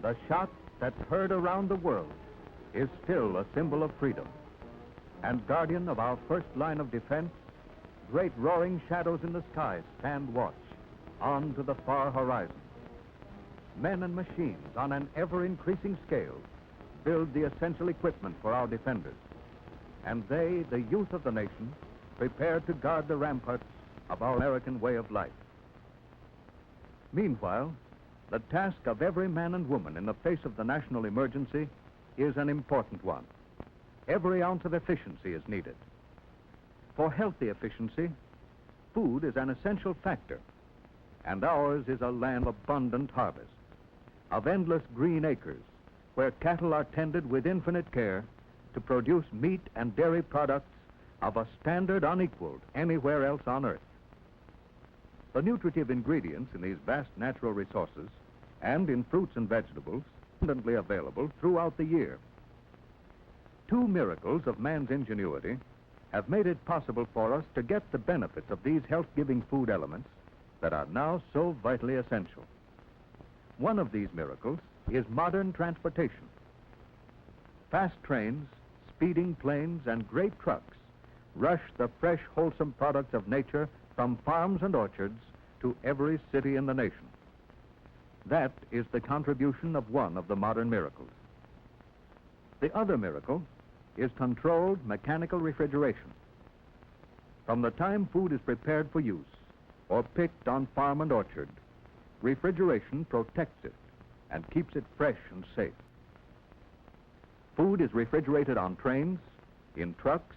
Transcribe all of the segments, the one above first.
The shot that's heard around the world is still a symbol of freedom. And guardian of our first line of defense, great roaring shadows in the sky stand watch on to the far horizon. Men and machines on an ever-increasing scale build the essential equipment for our defenders. And they, the youth of the nation, prepare to guard the ramparts of our American way of life. Meanwhile, the task of every man and woman in the face of the national emergency is an important one. Every ounce of efficiency is needed. For healthy efficiency, food is an essential factor, and ours is a land of abundant harvest, of endless green acres, where cattle are tended with infinite care to produce meat and dairy products of a standard unequaled anywhere else on Earth. The nutritive ingredients in these vast natural resources and in fruits and vegetables are abundantly available throughout the year. Two miracles of man's ingenuity have made it possible for us to get the benefits of these health-giving food elements that are now so vitally essential. One of these miracles is modern transportation. Fast trains, speeding planes, and great trucks rush the fresh, wholesome products of nature from farms and orchards to every city in the nation. That is the contribution of one of the modern miracles. The other miracle is controlled mechanical refrigeration. From the time food is prepared for use or picked on farm and orchard, refrigeration protects it and keeps it fresh and safe. Food is refrigerated on trains, in trucks,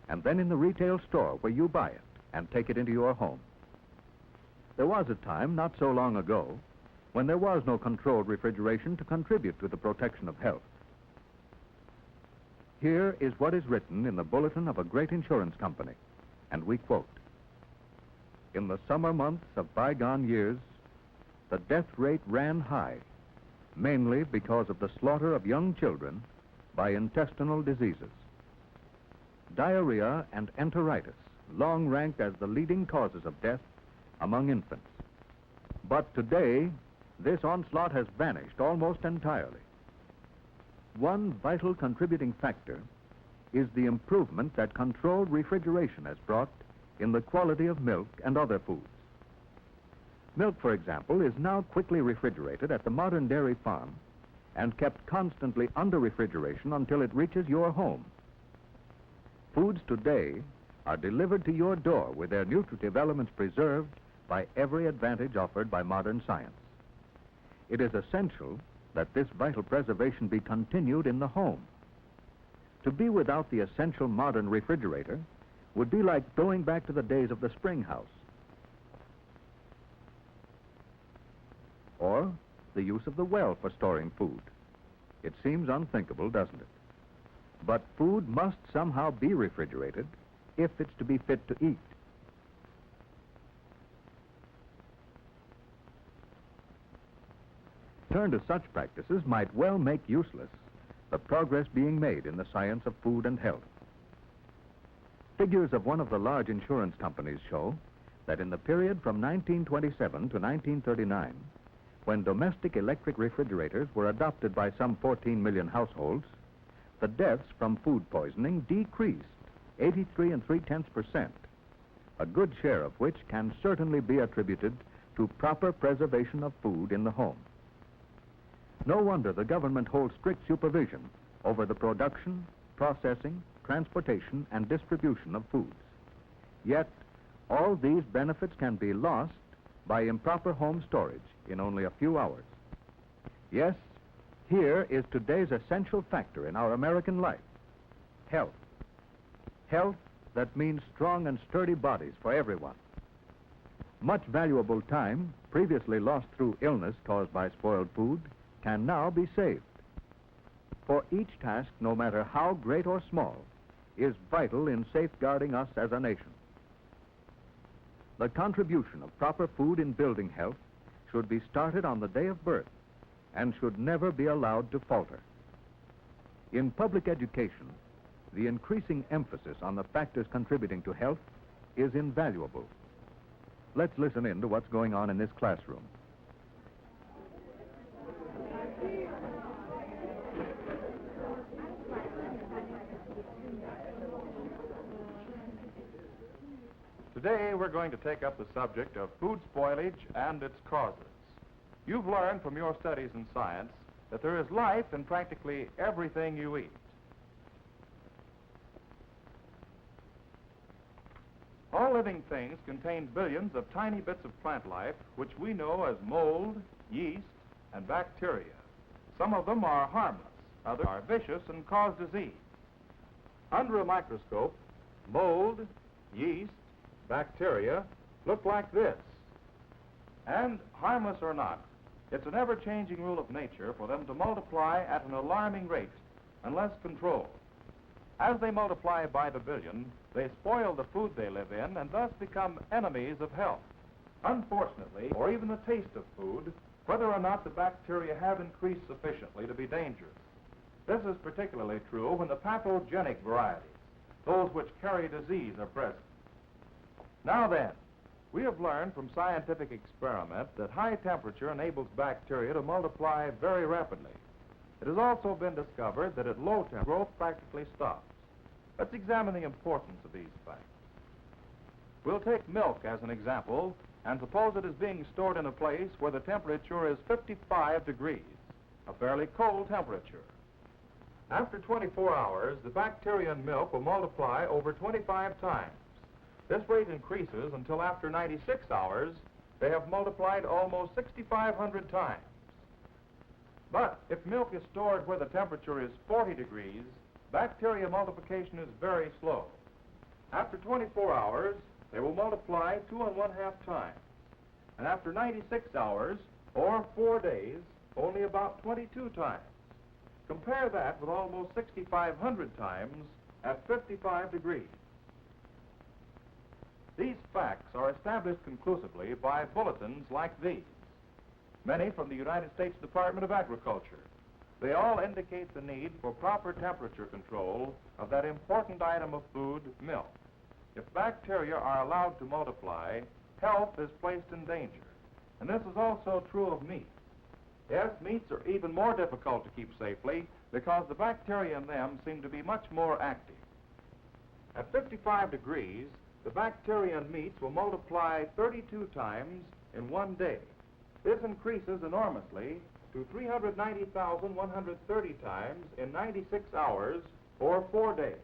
and then in the retail store where you buy it and take it into your home. There was a time, not so long ago, when there was no controlled refrigeration to contribute to the protection of health. Here is what is written in the bulletin of a great insurance company, and we quote, "In the summer months of bygone years, the death rate ran high, mainly because of the slaughter of young children by intestinal diseases. Diarrhea and enteritis long ranked as the leading causes of death among infants. But today, this onslaught has vanished almost entirely. One vital contributing factor is the improvement that controlled refrigeration has brought in the quality of milk and other foods. Milk, for example, is now quickly refrigerated at the modern dairy farm and kept constantly under refrigeration until it reaches your home. Foods today are delivered to your door with their nutritive elements preserved by every advantage offered by modern science. It is essential that this vital preservation be continued in the home. To be without the essential modern refrigerator would be like going back to the days of the spring house, or the use of the well for storing food. It seems unthinkable, doesn't it? But food must somehow be refrigerated if it's to be fit to eat. Turn to such practices might well make useless the progress being made in the science of food and health. Figures of one of the large insurance companies show that in the period from 1927 to 1939, when domestic electric refrigerators were adopted by some 14 million households, the deaths from food poisoning decreased 83 3/10%, a good share of which can certainly be attributed to proper preservation of food in the home. No wonder the government holds strict supervision over the production, processing, transportation, and distribution of foods. Yet, all these benefits can be lost by improper home storage in only a few hours. Yes, here is today's essential factor in our American life: health. Health that means strong and sturdy bodies for everyone. Much valuable time, previously lost through illness caused by spoiled food, can now be saved. For each task, no matter how great or small, is vital in safeguarding us as a nation. The contribution of proper food in building health should be started on the day of birth and should never be allowed to falter. In public education, the increasing emphasis on the factors contributing to health is invaluable. Let's listen in to what's going on in this classroom. Today we're going to take up the subject of food spoilage and its causes. You've learned from your studies in science that there is life in practically everything you eat. All living things contain billions of tiny bits of plant life, which we know as mold, yeast, and bacteria. Some of them are harmless, others are vicious and cause disease. Under a microscope, mold, yeast, bacteria look like this. And harmless or not, it's an ever-changing rule of nature for them to multiply at an alarming rate unless controlled. As they multiply by the billion, they spoil the food they live in and thus become enemies of health. Unfortunately, or even the taste of food, whether or not the bacteria have increased sufficiently to be dangerous. This is particularly true when the pathogenic varieties, those which carry disease, are present. Now then, we have learned from scientific experiment that high temperature enables bacteria to multiply very rapidly. It has also been discovered that at low temperature, growth practically stops. Let's examine the importance of these facts. We'll take milk as an example and suppose it is being stored in a place where the temperature is 55 degrees, a fairly cold temperature. After 24 hours, the bacteria in milk will multiply over 25 times. This rate increases until after 96 hours, they have multiplied almost 6,500 times. But if milk is stored where the temperature is 40 degrees, bacteria multiplication is very slow. After 24 hours, they will multiply 2½ times. And after 96 hours, or 4 days, only about 22 times. Compare that with almost 6,500 times at 55 degrees. These facts are established conclusively by bulletins like these, many from the United States Department of Agriculture. They all indicate the need for proper temperature control of that important item of food, milk. If bacteria are allowed to multiply, health is placed in danger. And this is also true of meat. Yes, meats are even more difficult to keep safely because the bacteria in them seem to be much more active. At 55 degrees, the bacteria in meats will multiply 32 times in 1 day. This increases enormously to 390,130 times in 96 hours or 4 days.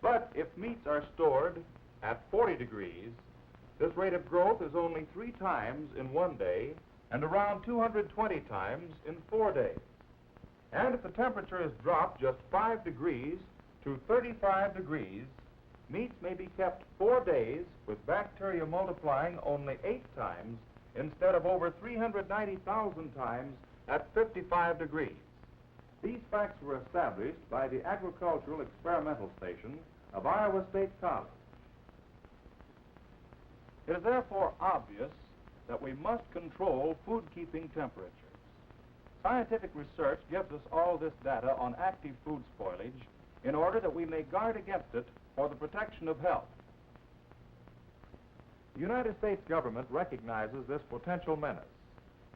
But if meats are stored at 40 degrees, this rate of growth is only 3 times in 1 day and around 220 times in 4 days. And if the temperature is dropped just 5 degrees to 35 degrees, meats may be kept 4 days with bacteria multiplying only 8 times instead of over 390,000 times at 55 degrees. These facts were established by the Agricultural Experimental Station of Iowa State College. It is therefore obvious that we must control food-keeping temperatures. Scientific research gives us all this data on active food spoilage in order that we may guard against it for the protection of health. The United States government recognizes this potential menace.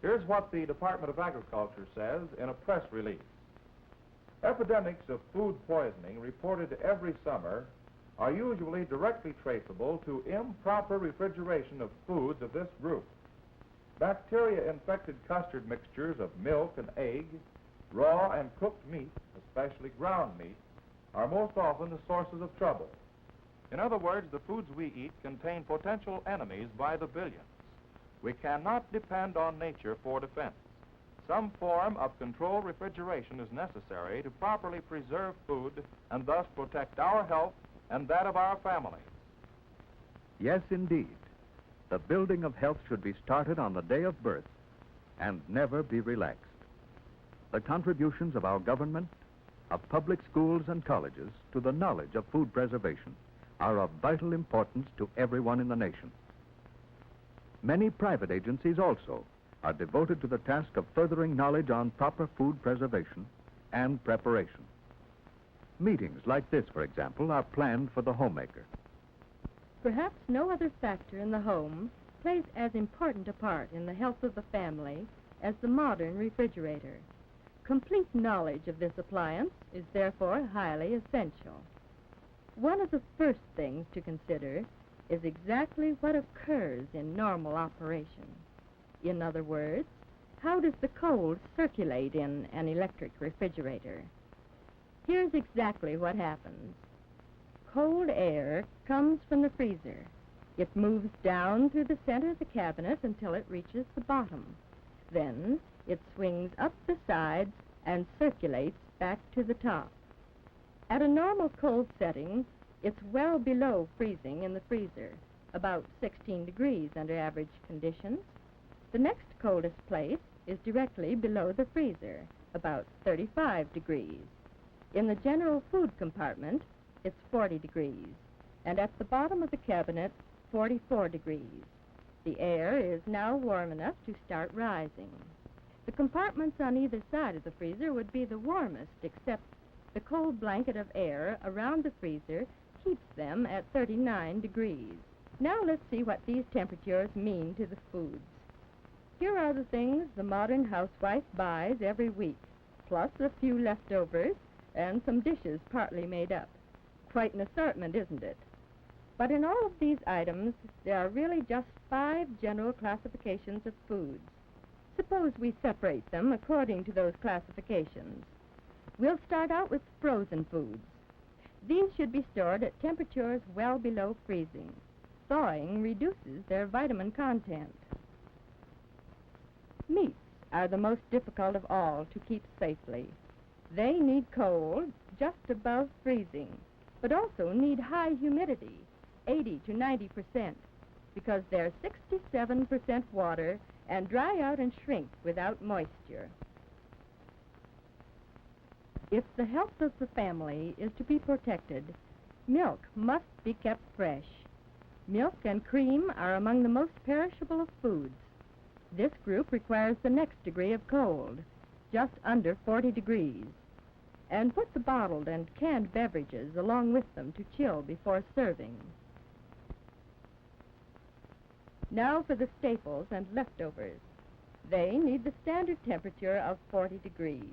Here's what the Department of Agriculture says in a press release. Epidemics of food poisoning reported every summer are usually directly traceable to improper refrigeration of foods of this group. Bacteria-infected custard mixtures of milk and egg, raw and cooked meat, especially ground meat, are most often the sources of trouble. In other words, the foods we eat contain potential enemies by the billions. We cannot depend on nature for defense. Some form of controlled refrigeration is necessary to properly preserve food and thus protect our health and that of our families. Yes, indeed. The building of health should be started on the day of birth and never be relaxed. The contributions of our government, of public schools and colleges to the knowledge of food preservation are of vital importance to everyone in the nation. Many private agencies also are devoted to the task of furthering knowledge on proper food preservation and preparation. Meetings like this, for example, are planned for the homemaker. Perhaps no other factor in the home plays as important a part in the health of the family as the modern refrigerator. Complete knowledge of this appliance is therefore highly essential. One of the first things to consider is exactly what occurs in normal operation. In other words, how does the cold circulate in an electric refrigerator? Here's exactly what happens. Cold air comes from the freezer. It moves down through the center of the cabinet until it reaches the bottom. Then it swings up the sides and circulates back to the top. At a normal cold setting, it's well below freezing in the freezer, about 16 degrees under average conditions. The next coldest place is directly below the freezer, about 35 degrees. In the general food compartment, it's 40 degrees, and at the bottom of the cabinet, 44 degrees. The air is now warm enough to start rising. The compartments on either side of the freezer would be the warmest, except the cold blanket of air around the freezer keeps them at 39 degrees. Now let's see what these temperatures mean to the foods. Here are the things the modern housewife buys every week, plus a few leftovers and some dishes partly made up. Quite an assortment, isn't it? But in all of these items, there are really just 5 general classifications of foods. Suppose we separate them according to those classifications. We'll start out with frozen foods. These should be stored at temperatures well below freezing. Thawing reduces their vitamin content. Meats are the most difficult of all to keep safely. They need cold just above freezing, but also need high humidity, 80 to 90%, because they're 67% water and dry out and shrink without moisture. If the health of the family is to be protected, milk must be kept fresh. Milk and cream are among the most perishable of foods. This group requires the next degree of cold, just under 40 degrees. And put the bottled and canned beverages along with them to chill before serving. Now for the staples and leftovers. They need the standard temperature of 40 degrees.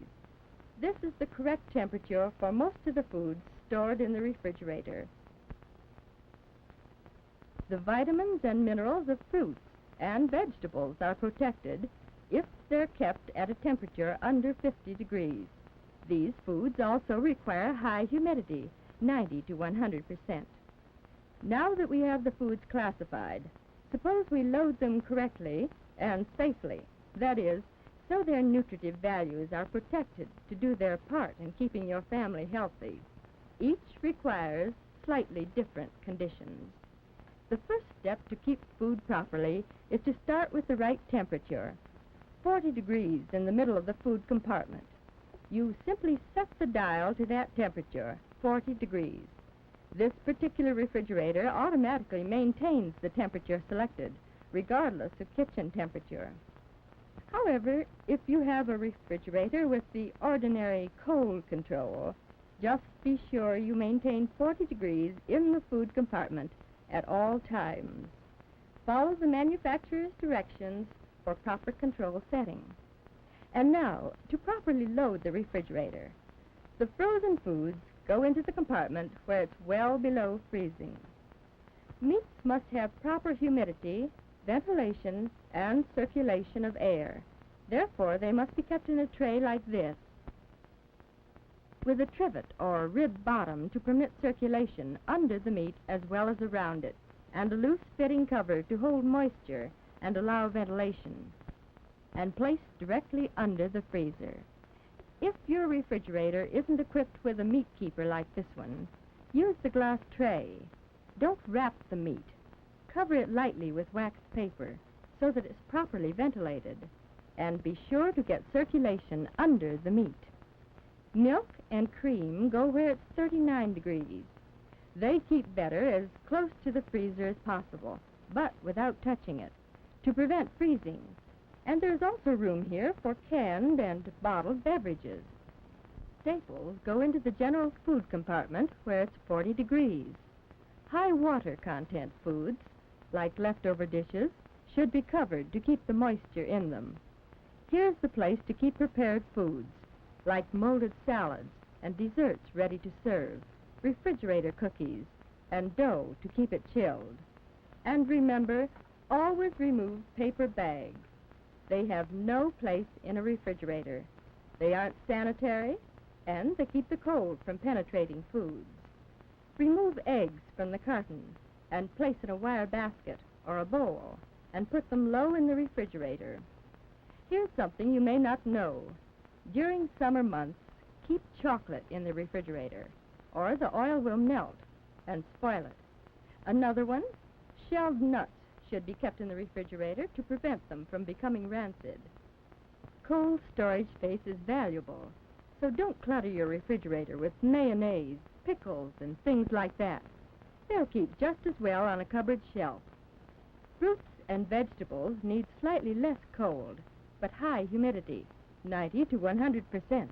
This is the correct temperature for most of the foods stored in the refrigerator. The vitamins and minerals of fruits and vegetables are protected if they're kept at a temperature under 50 degrees. These foods also require high humidity, 90 to 100%. Now that we have the foods classified, suppose we load them correctly and safely. That is, so their nutritive values are protected to do their part in keeping your family healthy. Each requires slightly different conditions. The first step to keep food properly is to start with the right temperature, 40 degrees in the middle of the food compartment. You simply set the dial to that temperature, 40 degrees. This particular refrigerator automatically maintains the temperature selected, regardless of kitchen temperature. However, if you have a refrigerator with the ordinary cold control, just be sure you maintain 40 degrees in the food compartment at all times. Follow the manufacturer's directions for proper control setting. And now, to properly load the refrigerator, the frozen foods go into the compartment where it's well below freezing. Meats must have proper humidity, ventilation, and circulation of air. Therefore, they must be kept in a tray like this, with a trivet or rib bottom to permit circulation under the meat as well as around it, and a loose fitting cover to hold moisture and allow ventilation, and placed directly under the freezer. If your refrigerator isn't equipped with a meat keeper like this one, use the glass tray. Don't wrap the meat. Cover it lightly with waxed paper so that it's properly ventilated, and be sure to get circulation under the meat. Milk and cream go where it's 39 degrees. They keep better as close to the freezer as possible, but without touching it, to prevent freezing. And there's also room here for canned and bottled beverages. Staples go into the general food compartment where it's 40 degrees. High water content foods, like leftover dishes, should be covered to keep the moisture in them. Here's the place to keep prepared foods, like molded salads and desserts ready to serve, refrigerator cookies, and dough to keep it chilled. And remember, always remove paper bags. They have no place in a refrigerator. They aren't sanitary, and they keep the cold from penetrating foods. Remove eggs from the carton and place in a wire basket or a bowl and put them low in the refrigerator. Here's something you may not know. During summer months, keep chocolate in the refrigerator, or the oil will melt and spoil it. Another one, shelled nuts should be kept in the refrigerator to prevent them from becoming rancid. Cold storage space is valuable, so don't clutter your refrigerator with mayonnaise, pickles, and things like that. They'll keep just as well on a cupboard shelf. Fruits and vegetables need slightly less cold, but high humidity, 90 to 100%.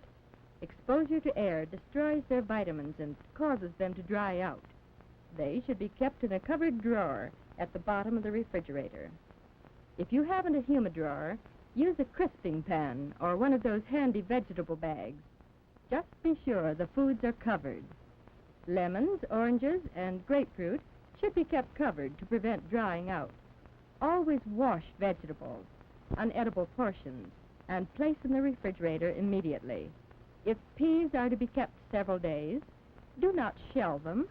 Exposure to air destroys their vitamins and causes them to dry out. They should be kept in a covered drawer at the bottom of the refrigerator. If you haven't a humidor, use a crisping pan or one of those handy vegetable bags. Just be sure the foods are covered. Lemons, oranges, and grapefruit should be kept covered to prevent drying out. Always wash vegetables, unedible portions, and place in the refrigerator immediately. If peas are to be kept several days, do not shell them.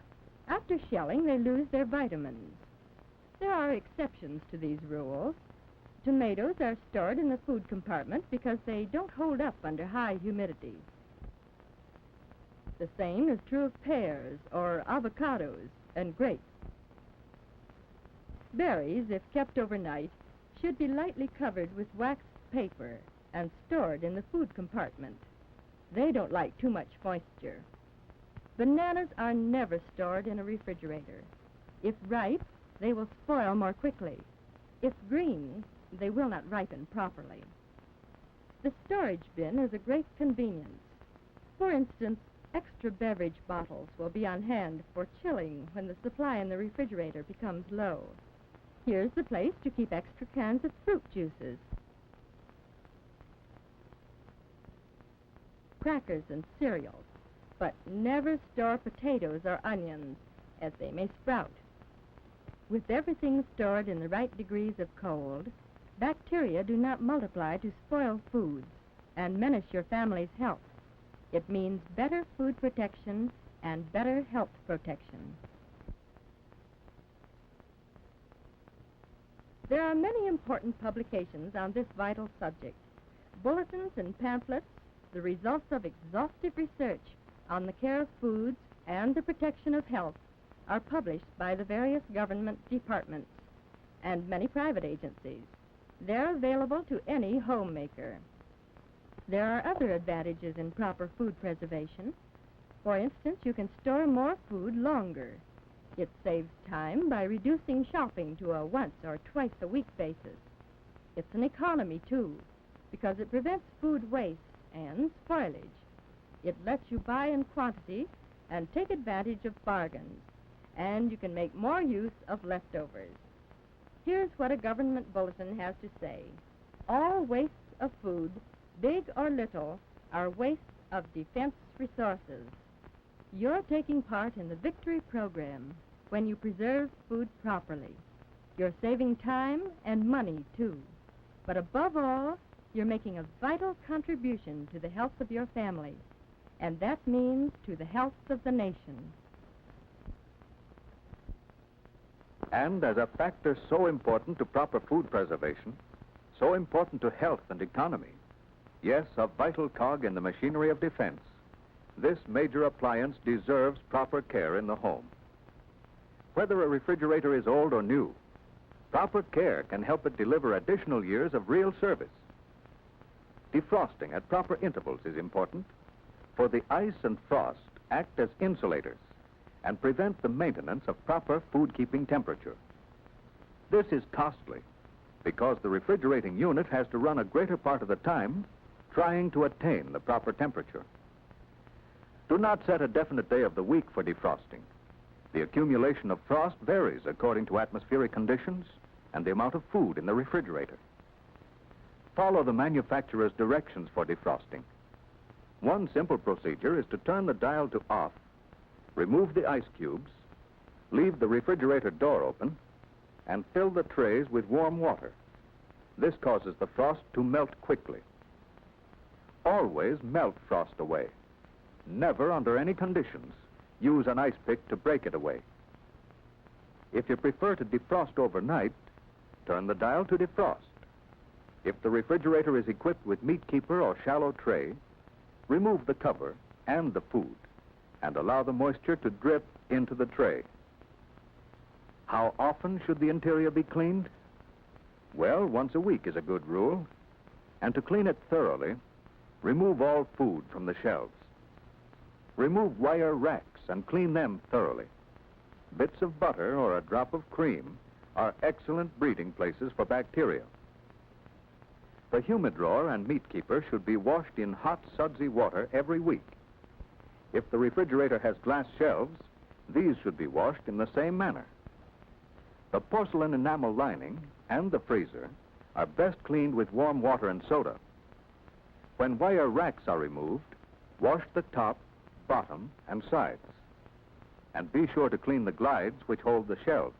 After shelling, they lose their vitamins. There are exceptions to these rules. Tomatoes are stored in the food compartment because they don't hold up under high humidity. The same is true of pears or avocados and grapes. Berries, if kept overnight, should be lightly covered with waxed paper and stored in the food compartment. They don't like too much moisture. Bananas are never stored in a refrigerator. If ripe, they will spoil more quickly. If green, they will not ripen properly. The storage bin is a great convenience. For instance, extra beverage bottles will be on hand for chilling when the supply in the refrigerator becomes low. Here's the place to keep extra cans of fruit juices, crackers, and cereals. But never store potatoes or onions, as they may sprout. With everything stored in the right degrees of cold, bacteria do not multiply to spoil foods and menace your family's health. It means better food protection and better health protection. There are many important publications on this vital subject. Bulletins and pamphlets, the results of exhaustive research on the care of foods and the protection of health, are published by the various government departments and many private agencies. They're available to any homemaker. There are other advantages in proper food preservation. For instance, you can store more food longer. It saves time by reducing shopping to a once or twice a week basis. It's an economy, too, because it prevents food waste and spoilage. It lets you buy in quantity and take advantage of bargains, and you can make more use of leftovers. Here's what a government bulletin has to say. All wastes of food, big or little, are wastes of defense resources. You're taking part in the Victory program when you preserve food properly. You're saving time and money, too. But above all, you're making a vital contribution to the health of your family, and that means to the health of the nation. And as a factor so important to proper food preservation, so important to health and economy, yes, a vital cog in the machinery of defense, this major appliance deserves proper care in the home. Whether a refrigerator is old or new, proper care can help it deliver additional years of real service. Defrosting at proper intervals is important, for the ice and frost act as insulators and prevent the maintenance of proper food-keeping temperature. This is costly because the refrigerating unit has to run a greater part of the time trying to attain the proper temperature. Do not set a definite day of the week for defrosting. The accumulation of frost varies according to atmospheric conditions and the amount of food in the refrigerator. Follow the manufacturer's directions for defrosting. One simple procedure is to turn the dial to off, remove the ice cubes, leave the refrigerator door open, and fill the trays with warm water. This causes the frost to melt quickly. Always melt frost away. Never, under any conditions, use an ice pick to break it away. If you prefer to defrost overnight, turn the dial to defrost. If the refrigerator is equipped with meat keeper or shallow tray, remove the cover and the food and allow the moisture to drip into the tray. How often should the interior be cleaned? Well, once a week is a good rule. And to clean it thoroughly, remove all food from the shelves. Remove wire racks and clean them thoroughly. Bits of butter or a drop of cream are excellent breeding places for bacteria. The humidor and meat keeper should be washed in hot, sudsy water every week. If the refrigerator has glass shelves, these should be washed in the same manner. The porcelain enamel lining and the freezer are best cleaned with warm water and soda. When wire racks are removed, wash the top, bottom, and sides. And be sure to clean the glides which hold the shelves.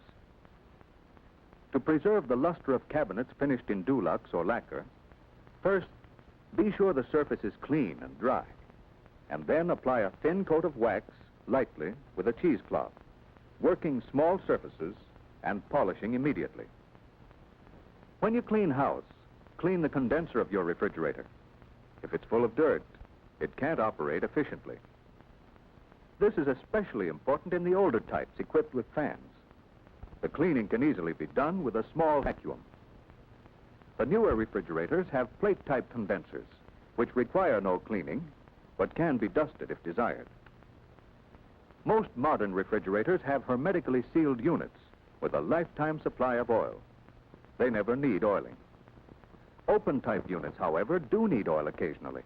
To preserve the luster of cabinets finished in Dulux or lacquer, first, be sure the surface is clean and dry, and then apply a thin coat of wax lightly with a cheesecloth, working small surfaces and polishing immediately. When you clean house, clean the condenser of your refrigerator. If it's full of dirt, it can't operate efficiently. This is especially important in the older types equipped with fans. The cleaning can easily be done with a small vacuum. The newer refrigerators have plate-type condensers, which require no cleaning, but can be dusted if desired. Most modern refrigerators have hermetically sealed units with a lifetime supply of oil. They never need oiling. Open-type units, however, do need oil occasionally.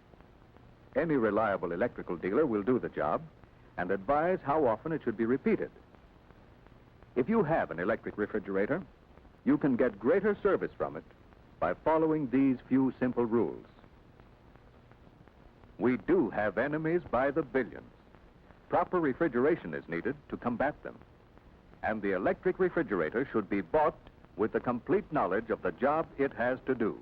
Any reliable electrical dealer will do the job and advise how often it should be repeated. If you have an electric refrigerator, you can get greater service from it by following these few simple rules. We do have enemies by the billions. Proper refrigeration is needed to combat them. And the electric refrigerator should be bought with the complete knowledge of the job it has to do.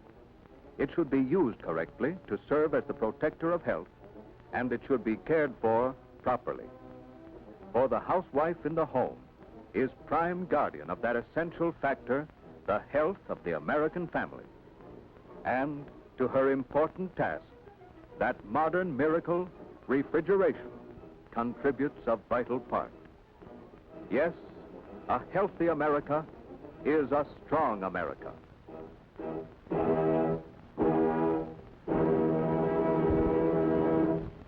It should be used correctly to serve as the protector of health, and it should be cared for properly. For the housewife in the home is prime guardian of that essential factor, the health of the American family. And to her important task, that modern miracle, refrigeration, contributes a vital part. Yes, a healthy America is a strong America.